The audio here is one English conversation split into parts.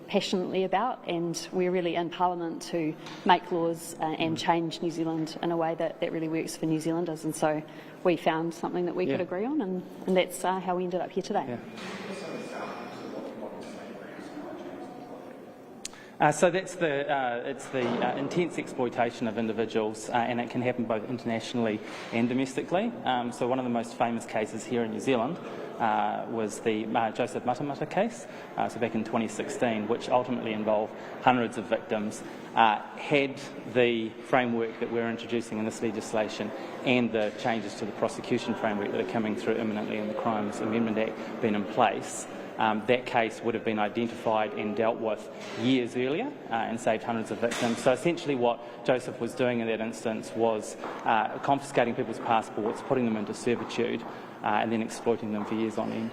passionately about, and we're really in Parliament to make laws and change New Zealand in a way that really works for New Zealanders, and so we found something that we could agree on, and that's how we ended up here today. So that's it's the intense exploitation of individuals, and it can happen both internationally and domestically. So one of the most famous cases here in New Zealand was the Joseph Matamata case, so back in 2016, which ultimately involved hundreds of victims. Had the framework that we're introducing in this legislation and the changes to the prosecution framework that are coming through imminently in the Crimes Amendment Act been in place, that case would have been identified and dealt with years earlier and saved hundreds of victims. So essentially what Joseph was doing in that instance was confiscating people's passports, putting them into servitude, and then exploiting them for years on end.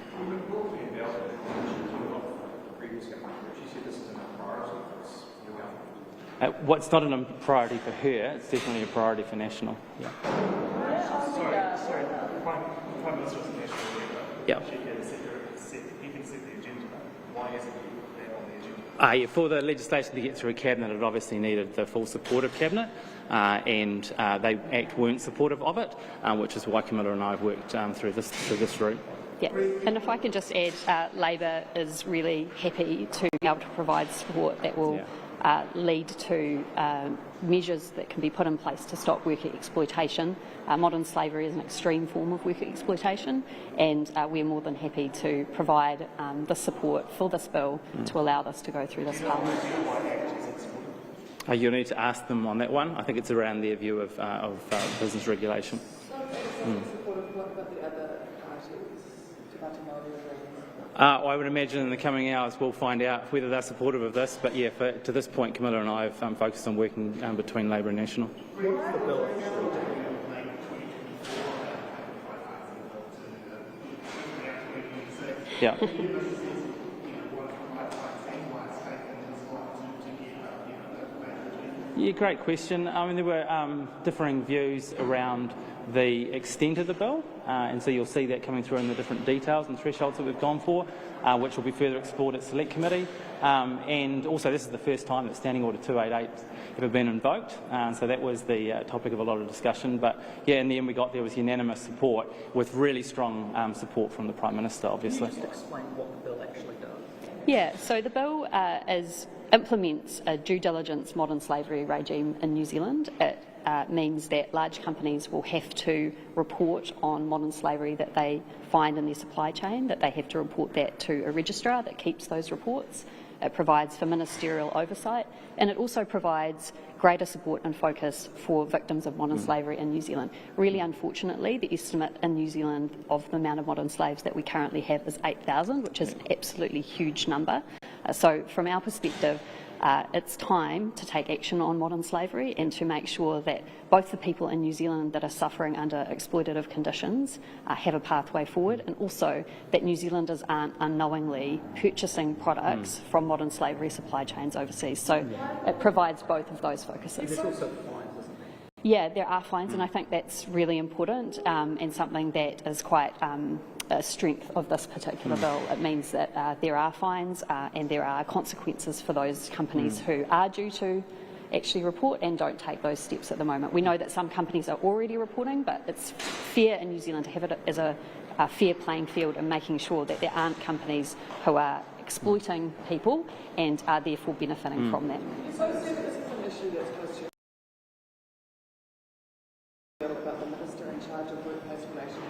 What's not a priority for her, it's definitely a priority for National. Yeah. Sorry, the Prime Minister was National leader. Yeah. He can set the agenda. Why isn't he there on the agenda? For the legislation to get through Cabinet, it obviously needed the full support of Cabinet, and they weren't supportive of it, which is why Camilla and I have worked through this route. Yeah, and if I can just add, Labor is really happy to be able to provide support that will lead to measures that can be put in place to stop worker exploitation. Modern slavery is an extreme form of worker exploitation, and we're more than happy to provide the support for this bill to allow this to go through this Parliament. You'll need to ask them on that one. I think it's around their view of business regulation. I would imagine in the coming hours we'll find out whether they're supportive of this, but yeah, to this point Camilla and I have focused on working between Labor and National. Yeah. Yeah, great question. I mean, there were differing views around the extent of the bill, and so you'll see that coming through in the different details and thresholds that we've gone for, which will be further explored at Select Committee. And also, this is the first time that Standing Order 288 ever been invoked, so that was the topic of a lot of discussion. But yeah, in the end, we got there was unanimous support with really strong support from the Prime Minister, obviously. Can you just explain what the bill actually does? Yeah, so the bill implements a due diligence modern slavery regime in New Zealand. It means that large companies will have to report on modern slavery that they find in their supply chain, that they have to report that to a registrar that keeps those reports. It provides for ministerial oversight, and it also provides greater support and focus for victims of modern slavery in New Zealand. Really unfortunately, the estimate in New Zealand of the amount of modern slaves that we currently have is 8,000, which is an absolutely huge number. So from our perspective, it's time to take action on modern slavery and to make sure that both the people in New Zealand that are suffering under exploitative conditions have a pathway forward, and also that New Zealanders aren't unknowingly purchasing products from modern slavery supply chains overseas. So it provides both of those focuses. There's also fines, isn't there? Yeah, there are fines, and I think that's really important and something that is quite a strength of this particular bill. It means that there are fines and there are consequences for those companies who are due to actually report and don't take those steps at the moment. We know that some companies are already reporting, but it's fair in New Zealand to have it as a fair playing field and making sure that there aren't companies who are exploiting people and are therefore benefiting from that. So this is an issue that's close to about the minister in charge of workplace relations.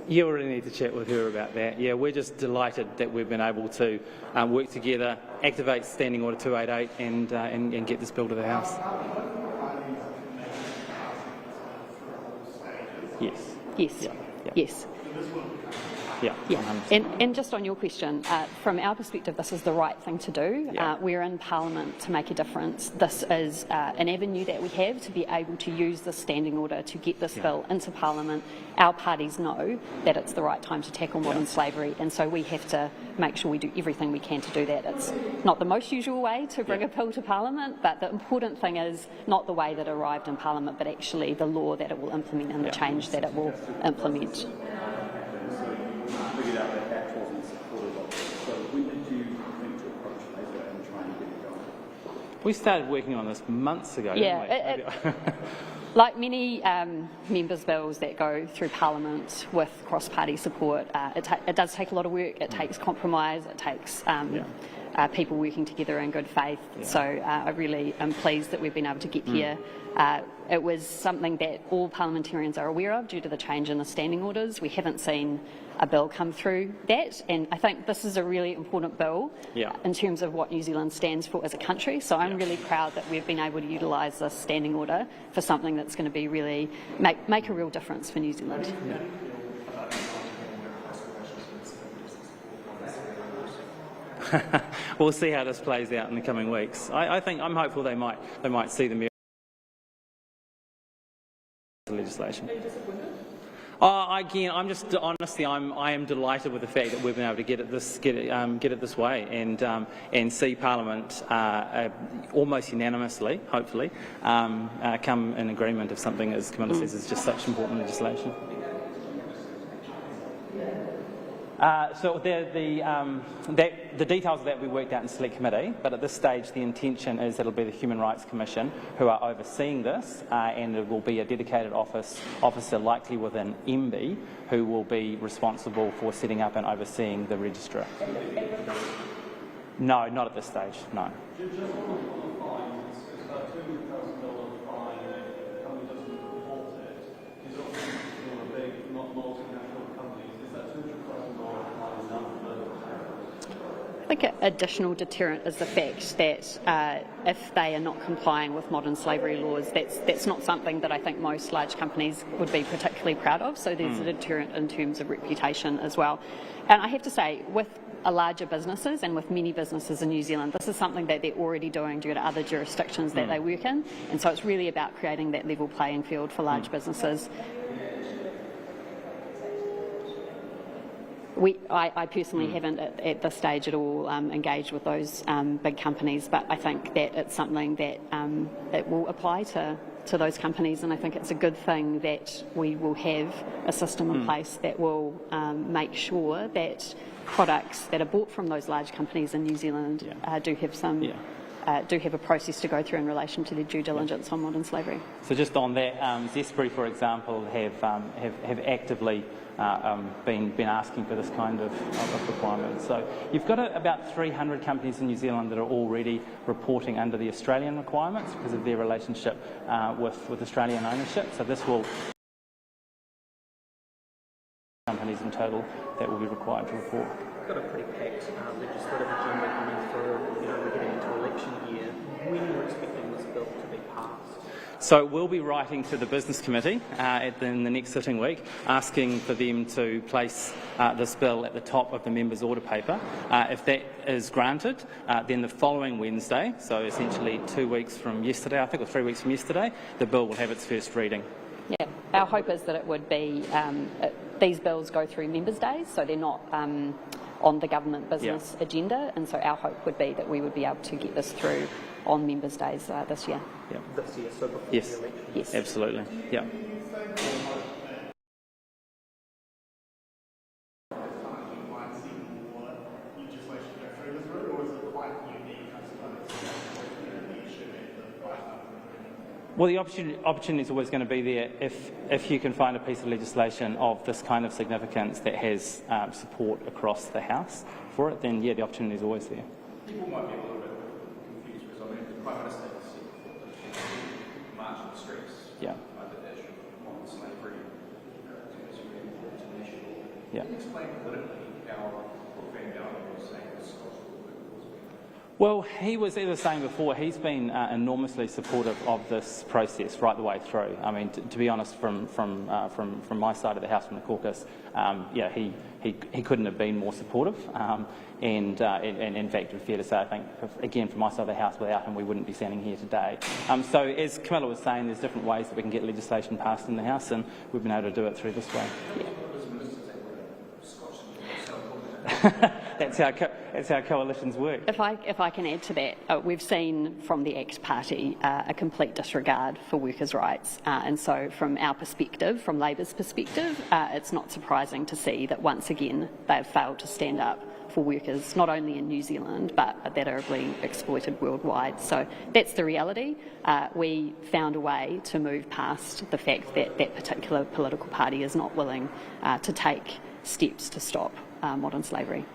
You already need to chat with her about that. Yeah, we're just delighted that we've been able to work together, activate Standing Order 288 and get this bill to the House. Yes. Yes. Yeah. Yeah. Yes. Yeah. Yeah. And just on your question, from our perspective, this is the right thing to do. Yeah. We're in Parliament to make a difference. This is an avenue that we have to be able to use the standing order to get this bill into Parliament. Our parties know that it's the right time to tackle modern slavery, and so we have to make sure we do everything we can to do that. It's not the most usual way to bring a bill to Parliament, but the important thing is not the way that it arrived in Parliament, but actually the law that it will implement and the change that it will implement. Figured out that wasn't supportive of it. So when did you We started working on this months ago, Yeah, didn't we? like many members' bills that go through Parliament with cross-party support, it does take a lot of work. It takes compromise. It takes people working together in good faith. Yeah. So I really am pleased that we've been able to get here. It was something that all parliamentarians are aware of due to the change in the standing orders. We haven't seen a bill come through that, and I think this is a really important bill in terms of what New Zealand stands for as a country. So I'm really proud that we've been able to utilise this standing order for something that's going to be really make a real difference for New Zealand. We'll see how this plays out in the coming weeks. I'm hopeful they might see the merit of the legislation. Again, I'm just honestly, I am delighted with the fact that we've been able to get it this way and see Parliament almost unanimously, hopefully, come in agreement of something, as Camilla says, is just such important legislation. So the details of that will be worked out in Select Committee, but at this stage the intention is that it will be the Human Rights Commission who are overseeing this, and it will be a dedicated officer, likely within MB, who will be responsible for setting up and overseeing the register. No, not at this stage, no. I think an additional deterrent is the fact that if they are not complying with modern slavery laws, that's not something that I think most large companies would be particularly proud of. So there's a deterrent in terms of reputation as well. And I have to say, with larger businesses and with many businesses in New Zealand, this is something that they're already doing due to other jurisdictions that they work in. And so it's really about creating that level playing field for large businesses. I personally haven't at this stage at all engaged with those big companies, but I think that it's something that it will apply to those companies, and I think it's a good thing that we will have a system in place that will make sure that products that are bought from those large companies in New Zealand do have a process to go through in relation to their due diligence on modern slavery. So just on that, Zespri, for example, have actively been asking for this kind of requirement. So you've got about 300 companies in New Zealand that are already reporting under the Australian requirements because of their relationship with Australian ownership. So this will companies in total that will be required to report. We've got a pretty packed legislative agenda coming through. We're getting into election year. When are you expecting this bill to be passed? So we'll be writing to the Business Committee in the next sitting week, asking for them to place this bill at the top of the members' order paper. If that is granted, then the following Wednesday, so essentially 2 weeks from yesterday, I think, or 3 weeks from yesterday, the bill will have its first reading. Yeah, our hope is that it would be, these bills go through members' days, so they're not on the government business agenda, and so our hope would be that we would be able to get this through on members' days this year. Yeah. This year, so before the election? Yes. Absolutely. Yeah. Well, the opportunity is always going to be there if you can find a piece of legislation of this kind of significance that has support across the House for it, then, yeah, the opportunity is always there. People might be a little bit confused because, I mean, the Prime Minister has said march in the streets over the issue of modern slavery is really important to the issue. Can you explain politically how Fleming and Camilla was saying this cultural was being? Well, he was, as I was saying before, he's been enormously supportive of this process right the way through. I mean, to be honest, from my side of the House, from the caucus, he couldn't have been more supportive. And in fact, it's fair to say, I think, again, from my side of the House, without him, we wouldn't be standing here today. So, as Camilla was saying, there's different ways that we can get legislation passed in the House, and we've been able to do it through this way. that's how coalitions work. If I can add to that, we've seen from the ACT Party a complete disregard for workers' rights, and so from our perspective, from Labor's perspective, it's not surprising to see that once again they've failed to stand up for workers, not only in New Zealand, but that are being exploited worldwide. So that's the reality. We found a way to move past the fact that that particular political party is not willing to take steps to stop modern slavery.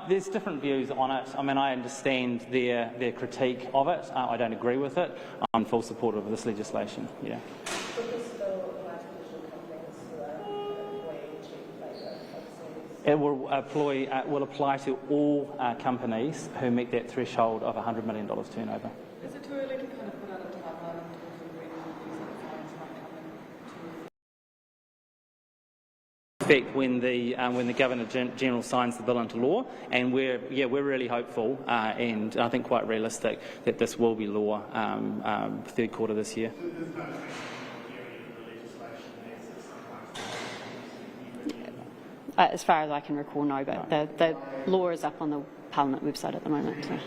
There's different views on it. I mean, I understand their critique of it. I don't agree with it. I'm in full support of this legislation. Yeah. It will apply to all companies who meet that threshold of $100 million turnover. Is it too early to kind of put out a timeline in terms of when these fines might come in? Effect when the Governor-General signs the bill into law, and we're really hopeful and I think quite realistic that this will be law third quarter this year. As far as I can recall, no, but the law is up on the Parliament website at the moment. So.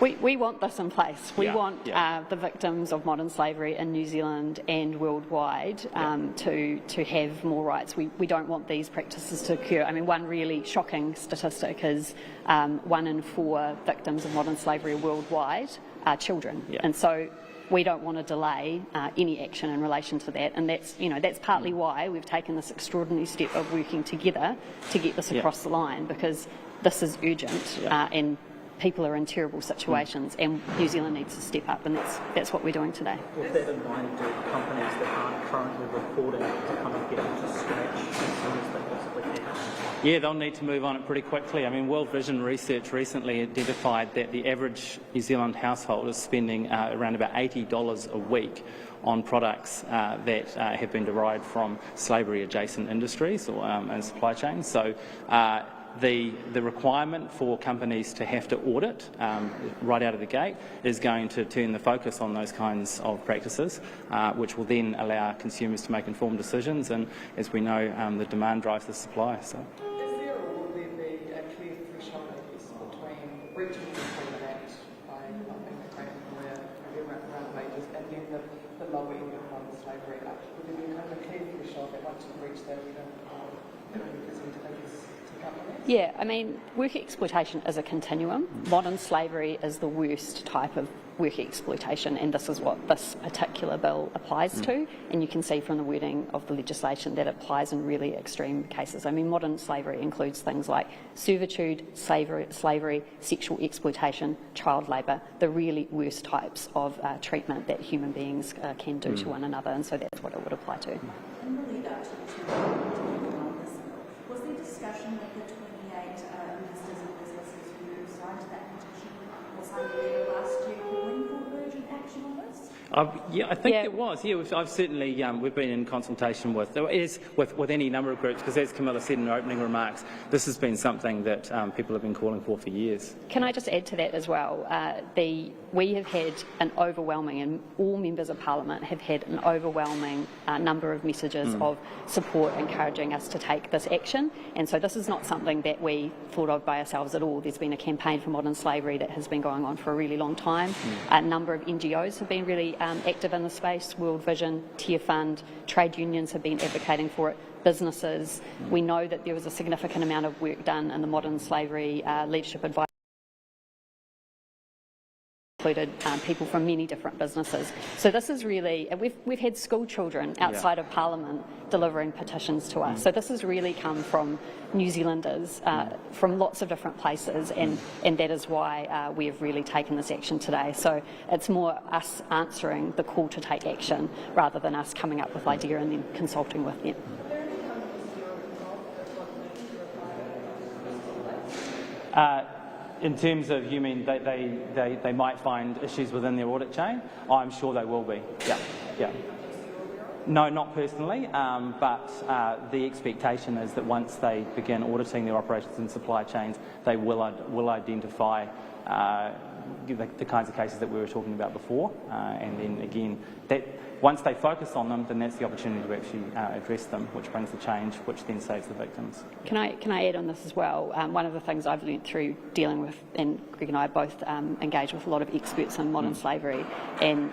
We want this in place. We want the victims of modern slavery in New Zealand and worldwide to have more rights. We don't want these practices to occur. I mean, one really shocking statistic is 1 in 4 victims of modern slavery worldwide are children, and so we don't want to delay any action in relation to that, and that's partly why we've taken this extraordinary step of working together to get this across the line, because this is urgent and people are in terrible situations, and New Zealand needs to step up, and that's what we're doing today. With that in mind, do companies that aren't currently reporting to come and get into scratch as soon as they possibly can? Yeah, they'll need to move on it pretty quickly. I mean, World Vision research recently identified that the average New Zealand household is spending around about $80 a week on products that have been derived from slavery-adjacent industries or and supply chains. So the requirement for companies to have to audit right out of the gate is going to turn the focus on those kinds of practices, which will then allow consumers to make informed decisions. And as we know, the demand drives the supply. So. Is there or will there be a clear threshold, I guess, between breaching the Employment Act by not being a great employer around wages and then the lower end of modern slavery act? Would there be kind of a clear threshold that once you reach that, we don't represent to companies? Yeah, I mean, work exploitation is a continuum. Modern slavery is the worst type of work exploitation, and this is what this particular bill applies to. And you can see from the wording of the legislation that it applies in really extreme cases. I mean, modern slavery includes things like servitude, slavery, sexual exploitation, child labour, the really worst types of treatment that human beings can do to one another, and so that's what it would apply to. In the lead up to was there discussion with the 28 ministers and businesses who signed that petition or signed the letter last year calling for urgent action on this? Yeah, I think it was. Yeah, I've certainly we've been in consultation with any number of groups, because as Camilla said in her opening remarks, this has been something that people have been calling for years. Can I just add to that as well? We have had an overwhelming, and all members of Parliament have had an overwhelming number of messages of support encouraging us to take this action, and so this is not something that we thought of by ourselves at all. There's been a campaign for modern slavery that has been going on for a really long time. A number of NGOs have been really active in the space. World Vision, Tier Fund, trade unions have been advocating for it, businesses. We know that there was a significant amount of work done in the modern slavery leadership advice, included people from many different businesses. So this is really, we've had school children outside of Parliament delivering petitions to us. So this has really come from New Zealanders from lots of different places, and that is why we have really taken this action today. So it's more us answering the call to take action rather than us coming up with idea and then consulting with them. In terms of, you mean they might find issues within their audit chain? I'm sure they will be. Yeah. No, not personally, but the expectation is that once they begin auditing their operations and supply chains, they will identify the kinds of cases that we were talking about before, and then again, that once they focus on them, then that's the opportunity to actually address them, which brings the change, which then saves the victims. Can I add on this as well? One of the things I've learnt through dealing with, and Greg and I both engage with a lot of experts in modern slavery, and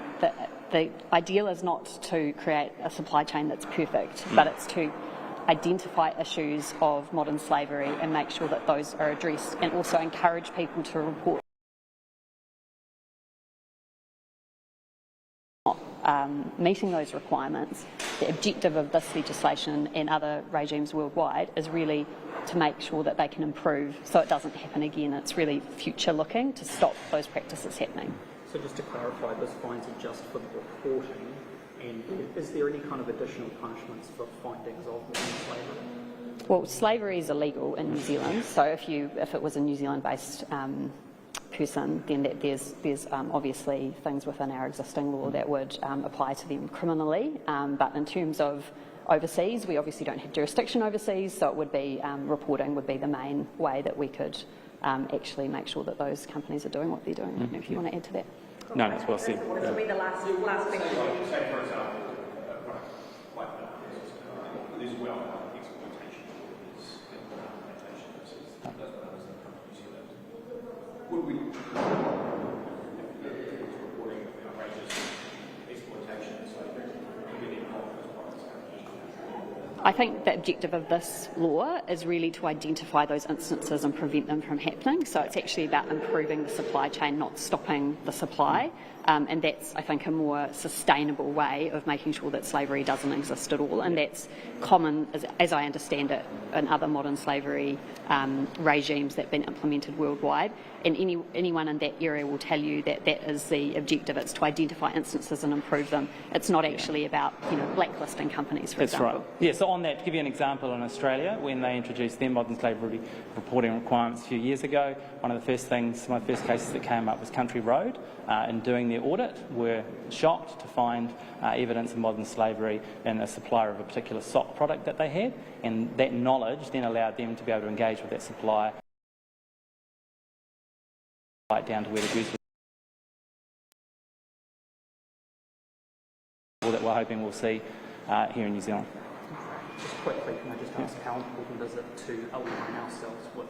the ideal is not to create a supply chain that's perfect, but it's to identify issues of modern slavery and make sure that those are addressed, and also encourage people to report meeting those requirements. The objective of this legislation and other regimes worldwide is really to make sure that they can improve so it doesn't happen again. It's really future looking to stop those practices happening. So just to clarify, those fines are just for the reporting, and is there any kind of additional punishments for findings of modern slavery? Well, slavery is illegal in New Zealand, so if it was a New Zealand-based person, then there's obviously things within our existing law that would apply to them criminally. But in terms of overseas, we obviously don't have jurisdiction overseas, so it would be reporting would be the main way that we could actually make sure that those companies are doing what they're doing. I don't know if you want to add to that. No, that's well said. What will be the last thing? Say, for example, like there's well exploitation is implementation. That's what I was thinking. Would we reporting of outrageous exploitation and slavery? Would we need to hold those products out? I think the objective of this law is really to identify those instances and prevent them from happening. So it's actually about improving the supply chain, not stopping the supply. And that's, I think, a more sustainable way of making sure that slavery doesn't exist at all. And that's common, as I understand it, in other modern slavery regimes that have been implemented worldwide. And anyone in that area will tell you that that is the objective. It's to identify instances and improve them. It's not actually about blacklisting companies, for example. That's right. Yeah, so on that, to give you an example, in Australia, when they introduced their modern slavery reporting requirements a few years ago, one of the first cases that came up was Country Road. In doing their audit, were shocked to find evidence of modern slavery in a supplier of a particular sock product that they had, and that knowledge then allowed them to be able to engage with that supplier right down to where the goods were, that we're hoping we'll see here in New Zealand. Just quickly, can I just ask how important is it to align ourselves with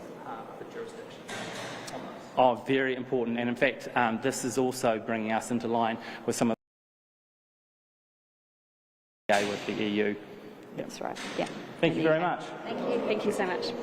the jurisdictions on this? Oh, very important, and in fact, this is also bringing us into line with some of with the EU. That's right. Yeah. Thank you very much. Thank you. Thank you so much.